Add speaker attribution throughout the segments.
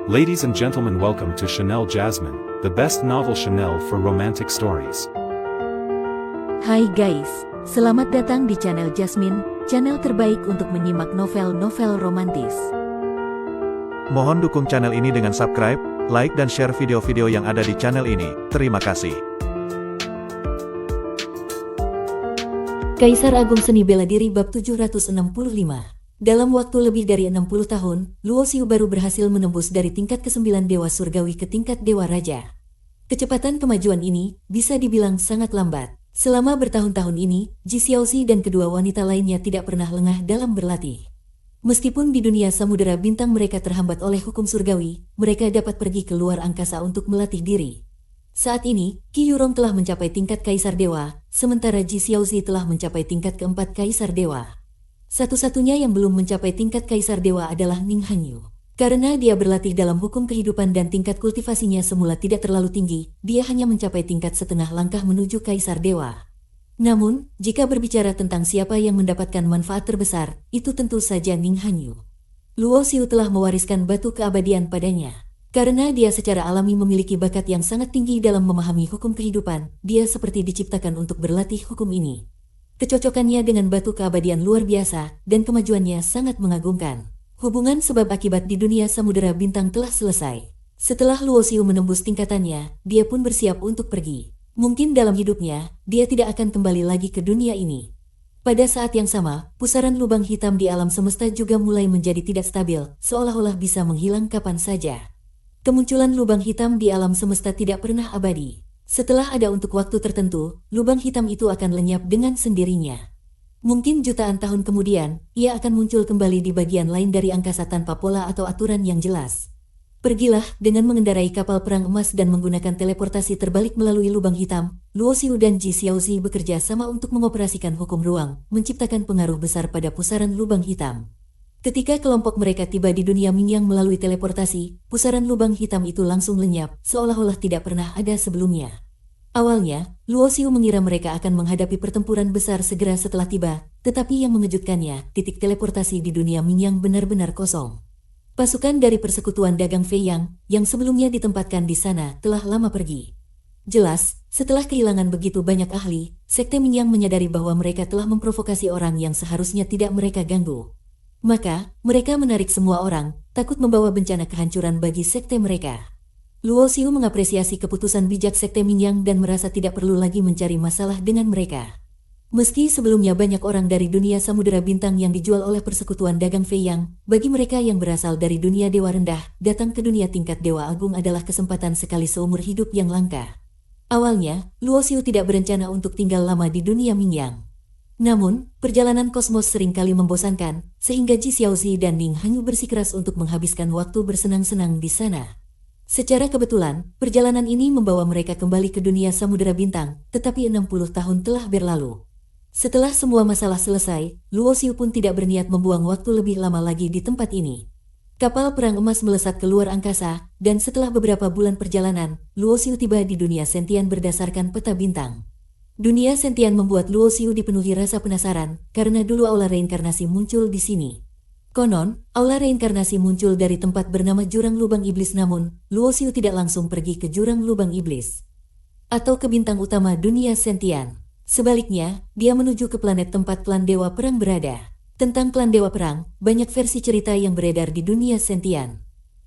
Speaker 1: Ladies and gentlemen, welcome to Chanel Jasmine, the best novel Chanel for romantic stories.
Speaker 2: Hai guys, selamat datang di channel Jasmine, channel terbaik untuk menyimak novel-novel romantis.
Speaker 3: Mohon dukung channel ini dengan subscribe, like dan share video-video yang ada di channel ini. Terima kasih.
Speaker 2: Kaisar Agung Seni Bela Diri Bab 765. Dalam waktu lebih dari 60 tahun, Luo Xiu baru berhasil menembus dari tingkat ke-9 Dewa Surgawi ke tingkat Dewa Raja. Kecepatan kemajuan ini bisa dibilang sangat lambat. Selama bertahun-tahun ini, Ji Xiaozi dan kedua wanita lainnya tidak pernah lengah dalam berlatih. Meskipun di dunia samudera bintang mereka terhambat oleh hukum surgawi, mereka dapat pergi ke luar angkasa untuk melatih diri. Saat ini, Qi Yurong telah mencapai tingkat Kaisar Dewa, sementara Ji Xiaozi telah mencapai tingkat keempat Kaisar Dewa. Satu-satunya yang belum mencapai tingkat Kaisar Dewa adalah Ning Hanyu. Karena dia berlatih dalam hukum kehidupan dan tingkat kultivasinya semula tidak terlalu tinggi, dia hanya mencapai tingkat setengah langkah menuju Kaisar Dewa. Namun, jika berbicara tentang siapa yang mendapatkan manfaat terbesar, itu tentu saja Ning Hanyu. Luo Xiu telah mewariskan batu keabadian padanya. Karena dia secara alami memiliki bakat yang sangat tinggi dalam memahami hukum kehidupan, dia seperti diciptakan untuk berlatih hukum ini. Kecocokannya dengan batu keabadian luar biasa, dan kemajuannya sangat mengagumkan. Hubungan sebab akibat di dunia samudera bintang telah selesai. Setelah Luo Xiu menembus tingkatannya, dia pun bersiap untuk pergi. Mungkin dalam hidupnya, dia tidak akan kembali lagi ke dunia ini. Pada saat yang sama, pusaran lubang hitam di alam semesta juga mulai menjadi tidak stabil, seolah-olah bisa menghilang kapan saja. Kemunculan lubang hitam di alam semesta tidak pernah abadi. Setelah ada untuk waktu tertentu, lubang hitam itu akan lenyap dengan sendirinya. Mungkin jutaan tahun kemudian, ia akan muncul kembali di bagian lain dari angkasa tanpa pola atau aturan yang jelas. Pergilah dengan mengendarai kapal perang emas dan menggunakan teleportasi terbalik melalui lubang hitam. Luo Xiu dan Ji Xiaozi bekerja sama untuk mengoperasikan hukum ruang, menciptakan pengaruh besar pada pusaran lubang hitam. Ketika kelompok mereka tiba di dunia Mingyang melalui teleportasi, pusaran lubang hitam itu langsung lenyap, seolah-olah tidak pernah ada sebelumnya. Awalnya, Luo Xiu mengira mereka akan menghadapi pertempuran besar segera setelah tiba, tetapi yang mengejutkannya, titik teleportasi di dunia Mingyang benar-benar kosong. Pasukan dari persekutuan dagang Feiyang, yang sebelumnya ditempatkan di sana, telah lama pergi. Jelas, setelah kehilangan begitu banyak ahli, Sekte Mingyang menyadari bahwa mereka telah memprovokasi orang yang seharusnya tidak mereka ganggu. Maka, mereka menarik semua orang, takut membawa bencana kehancuran bagi sekte mereka. Luo Xiu mengapresiasi keputusan bijak sekte Mingyang dan merasa tidak perlu lagi mencari masalah dengan mereka. Meski sebelumnya banyak orang dari dunia samudera bintang yang dijual oleh persekutuan dagang Feiyang, bagi mereka yang berasal dari dunia dewa rendah, datang ke dunia tingkat dewa agung adalah kesempatan sekali seumur hidup yang langka. Awalnya, Luo Xiu tidak berencana untuk tinggal lama di dunia Mingyang. Namun, perjalanan kosmos seringkali membosankan, sehingga Ji Xiaozi dan Ning Hanyu bersikeras untuk menghabiskan waktu bersenang-senang di sana. Secara kebetulan, perjalanan ini membawa mereka kembali ke dunia samudera bintang, tetapi 60 tahun telah berlalu. Setelah semua masalah selesai, Luo Xiu pun tidak berniat membuang waktu lebih lama lagi di tempat ini. Kapal perang emas melesat ke luar angkasa, dan setelah beberapa bulan perjalanan, Luo Xiu tiba di dunia sentian berdasarkan peta bintang. Dunia sentian membuat Luo Xiu dipenuhi rasa penasaran, karena dulu aula reinkarnasi muncul di sini. Konon, aula reinkarnasi muncul dari tempat bernama Jurang Lubang Iblis, namun, Luo Xiu tidak langsung pergi ke Jurang Lubang Iblis atau ke bintang utama dunia sentian. Sebaliknya, dia menuju ke planet tempat klan Dewa Perang berada. Tentang klan Dewa Perang, banyak versi cerita yang beredar di dunia sentian.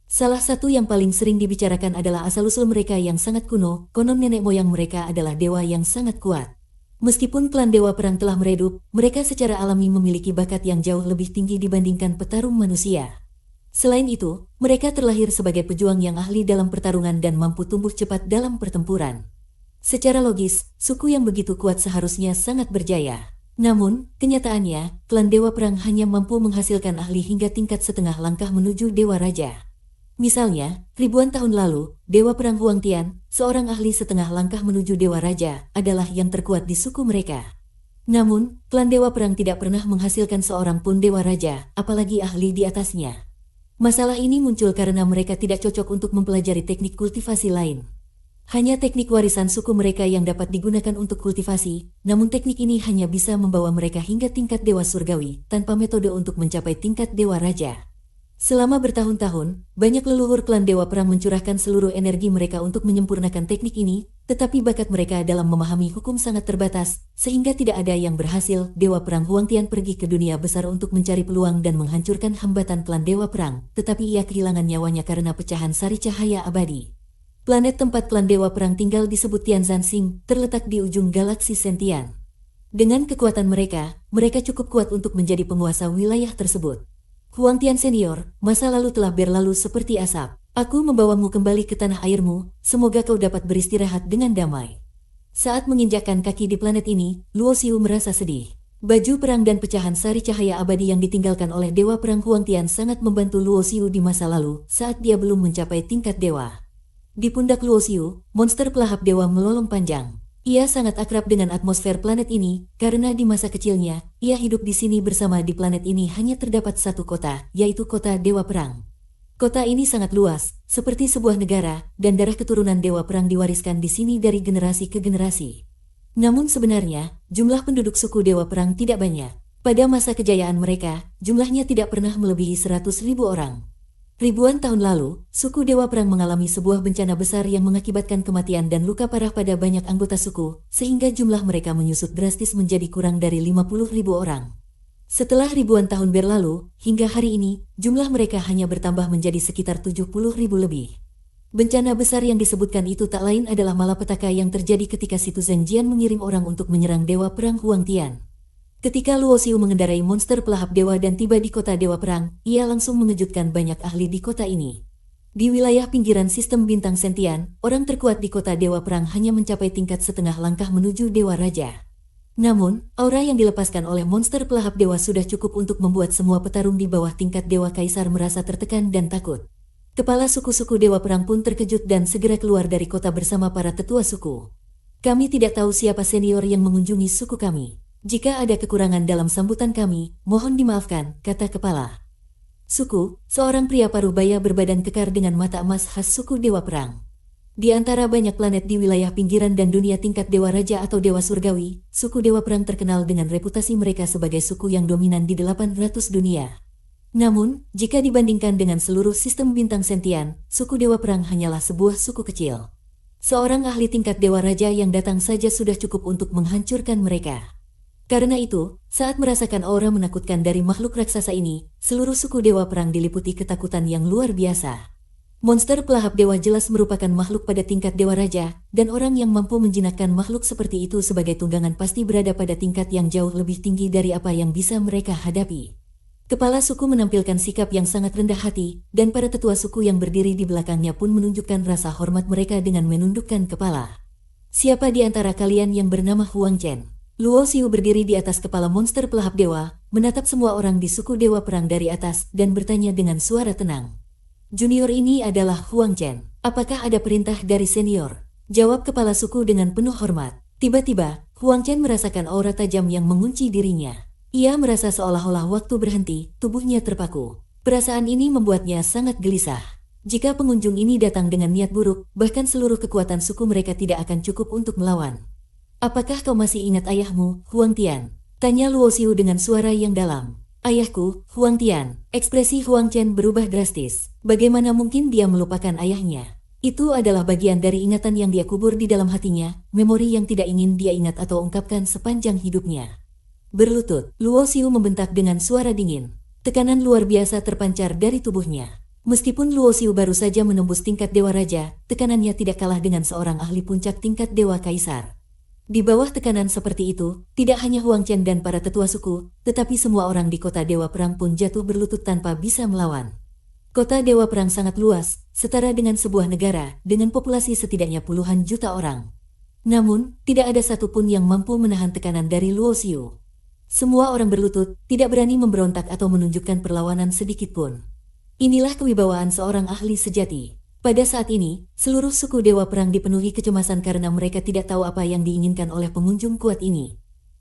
Speaker 2: Salah satu yang paling sering dibicarakan adalah asal-usul mereka yang sangat kuno, konon nenek moyang mereka adalah dewa yang sangat kuat. Meskipun klan Dewa Perang telah meredup, mereka secara alami memiliki bakat yang jauh lebih tinggi dibandingkan petarung manusia. Selain itu, mereka terlahir sebagai pejuang yang ahli dalam pertarungan dan mampu tumbuh cepat dalam pertempuran. Secara logis, suku yang begitu kuat seharusnya sangat berjaya. Namun, kenyataannya, klan Dewa Perang hanya mampu menghasilkan ahli hingga tingkat setengah langkah menuju Dewa Raja. Misalnya, ribuan tahun lalu, Dewa Perang Huang Tian, seorang ahli setengah langkah menuju Dewa Raja, adalah yang terkuat di suku mereka. Namun, klan Dewa Perang tidak pernah menghasilkan seorang pun Dewa Raja, apalagi ahli di atasnya. Masalah ini muncul karena mereka tidak cocok untuk mempelajari teknik kultivasi lain. Hanya teknik warisan suku mereka yang dapat digunakan untuk kultivasi, namun teknik ini hanya bisa membawa mereka hingga tingkat Dewa Surgawi, tanpa metode untuk mencapai tingkat Dewa Raja. Selama bertahun-tahun, banyak leluhur klan Dewa Perang mencurahkan seluruh energi mereka untuk menyempurnakan teknik ini, tetapi bakat mereka dalam memahami hukum sangat terbatas, sehingga tidak ada yang berhasil. Dewa Perang Huangtian pergi ke dunia besar untuk mencari peluang dan menghancurkan hambatan klan Dewa Perang, tetapi ia kehilangan nyawanya karena pecahan sari cahaya abadi. Planet tempat klan Dewa Perang tinggal disebut Tianzanxing, terletak di ujung galaksi Sentian. Dengan kekuatan mereka cukup kuat untuk menjadi penguasa wilayah tersebut. Huangtian Senior, masa lalu telah berlalu seperti asap. Aku membawamu kembali ke tanah airmu, semoga kau dapat beristirahat dengan damai. Saat menginjakkan kaki di planet ini, Luo Xiu merasa sedih. Baju perang dan pecahan sari cahaya abadi yang ditinggalkan oleh Dewa Perang Huangtian sangat membantu Luo Xiu di masa lalu, saat dia belum mencapai tingkat dewa. Di pundak Luo Xiu, monster pelahap dewa melolong panjang. Ia sangat akrab dengan atmosfer planet ini, karena di masa kecilnya, ia hidup di sini bersama. Di planet ini hanya terdapat satu kota, yaitu kota Dewa Perang. Kota ini sangat luas, seperti sebuah negara, dan darah keturunan Dewa Perang diwariskan di sini dari generasi ke generasi. Namun sebenarnya, jumlah penduduk suku Dewa Perang tidak banyak. Pada masa kejayaan mereka, jumlahnya tidak pernah melebihi 100.000 orang. Ribuan tahun lalu, suku Dewa Perang mengalami sebuah bencana besar yang mengakibatkan kematian dan luka parah pada banyak anggota suku, sehingga jumlah mereka menyusut drastis menjadi kurang dari 50.000 orang. Setelah ribuan tahun berlalu, hingga hari ini, jumlah mereka hanya bertambah menjadi sekitar 70.000 lebih. Bencana besar yang disebutkan itu tak lain adalah malapetaka yang terjadi ketika Situ Zhengjian mengirim orang untuk menyerang Dewa Perang Huangtian. Ketika Luo Xiu mengendarai monster pelahap dewa dan tiba di kota Dewa Perang, ia langsung mengejutkan banyak ahli di kota ini. Di wilayah pinggiran sistem bintang Sentian, orang terkuat di kota Dewa Perang hanya mencapai tingkat setengah langkah menuju Dewa Raja. Namun, aura yang dilepaskan oleh monster pelahap dewa sudah cukup untuk membuat semua petarung di bawah tingkat Dewa Kaisar merasa tertekan dan takut. Kepala suku-suku Dewa Perang pun terkejut dan segera keluar dari kota bersama para tetua suku. Kami tidak tahu siapa senior yang mengunjungi suku kami. Jika ada kekurangan dalam sambutan kami, mohon dimaafkan, kata kepala suku, seorang pria parubaya berbadan kekar dengan mata emas khas suku Dewa Perang. Di antara banyak planet di wilayah pinggiran dan dunia tingkat Dewa Raja atau Dewa Surgawi, suku Dewa Perang terkenal dengan reputasi mereka sebagai suku yang dominan di 800 dunia. Namun, jika dibandingkan dengan seluruh sistem bintang Sentian, suku Dewa Perang hanyalah sebuah suku kecil. Seorang ahli tingkat Dewa Raja yang datang saja sudah cukup untuk menghancurkan mereka. Karena itu, saat merasakan aura menakutkan dari makhluk raksasa ini, seluruh suku Dewa Perang diliputi ketakutan yang luar biasa. Monster pelahap dewa jelas merupakan makhluk pada tingkat Dewa Raja, dan orang yang mampu menjinakkan makhluk seperti itu sebagai tunggangan pasti berada pada tingkat yang jauh lebih tinggi dari apa yang bisa mereka hadapi. Kepala suku menampilkan sikap yang sangat rendah hati, dan para tetua suku yang berdiri di belakangnya pun menunjukkan rasa hormat mereka dengan menundukkan kepala. Siapa di antara kalian yang bernama Huang Chen? Luo Xiu berdiri di atas kepala monster pelahap dewa, menatap semua orang di suku Dewa Perang dari atas dan bertanya dengan suara tenang. Junior ini adalah Huang Chen. Apakah ada perintah dari senior? Jawab kepala suku dengan penuh hormat. Tiba-tiba, Huang Chen merasakan aura tajam yang mengunci dirinya. Ia merasa seolah-olah waktu berhenti, tubuhnya terpaku. Perasaan ini membuatnya sangat gelisah. Jika pengunjung ini datang dengan niat buruk, bahkan seluruh kekuatan suku mereka tidak akan cukup untuk melawan. Apakah kau masih ingat ayahmu, Huang Tian? Tanya Luo Xiu dengan suara yang dalam. Ayahku, Huang Tian. Ekspresi Huang Chen berubah drastis. Bagaimana mungkin dia melupakan ayahnya? Itu adalah bagian dari ingatan yang dia kubur di dalam hatinya, memori yang tidak ingin dia ingat atau ungkapkan sepanjang hidupnya. Berlutut, Luo Xiu membentak dengan suara dingin. Tekanan luar biasa terpancar dari tubuhnya. Meskipun Luo Xiu baru saja menembus tingkat Dewa Raja, tekanannya tidak kalah dengan seorang ahli puncak tingkat Dewa Kaisar. Di bawah tekanan seperti itu, tidak hanya Huang Chen dan para tetua suku, tetapi semua orang di kota Dewa Perang pun jatuh berlutut tanpa bisa melawan. Kota Dewa Perang sangat luas, setara dengan sebuah negara, dengan populasi setidaknya puluhan juta orang. Namun, tidak ada satupun yang mampu menahan tekanan dari Luo Xiu. Semua orang berlutut, tidak berani memberontak atau menunjukkan perlawanan sedikitpun. Inilah kewibawaan seorang ahli sejati. Pada saat ini, seluruh suku Dewa Perang dipenuhi kecemasan karena mereka tidak tahu apa yang diinginkan oleh pengunjung kuat ini.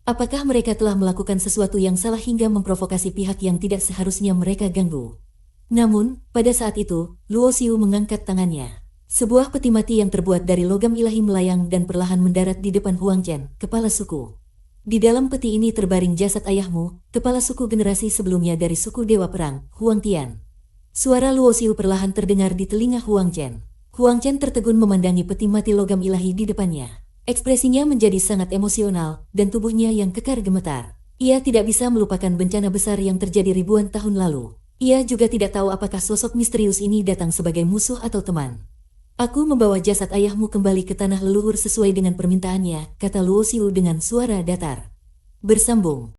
Speaker 2: Apakah mereka telah melakukan sesuatu yang salah hingga memprovokasi pihak yang tidak seharusnya mereka ganggu? Namun, pada saat itu, Luo Xiu mengangkat tangannya. Sebuah peti mati yang terbuat dari logam ilahi melayang dan perlahan mendarat di depan Huang Chen, kepala suku. Di dalam peti ini terbaring jasad ayahmu, kepala suku generasi sebelumnya dari suku Dewa Perang, Huang Tian. Suara Luo Xiu perlahan terdengar di telinga Huang Chen. Huang Chen tertegun memandangi peti mati logam ilahi di depannya. Ekspresinya menjadi sangat emosional, dan tubuhnya yang kekar gemetar. Ia tidak bisa melupakan bencana besar yang terjadi ribuan tahun lalu. Ia juga tidak tahu apakah sosok misterius ini datang sebagai musuh atau teman. Aku membawa jasad ayahmu kembali ke tanah leluhur sesuai dengan permintaannya, kata Luo Xiu dengan suara datar. Bersambung.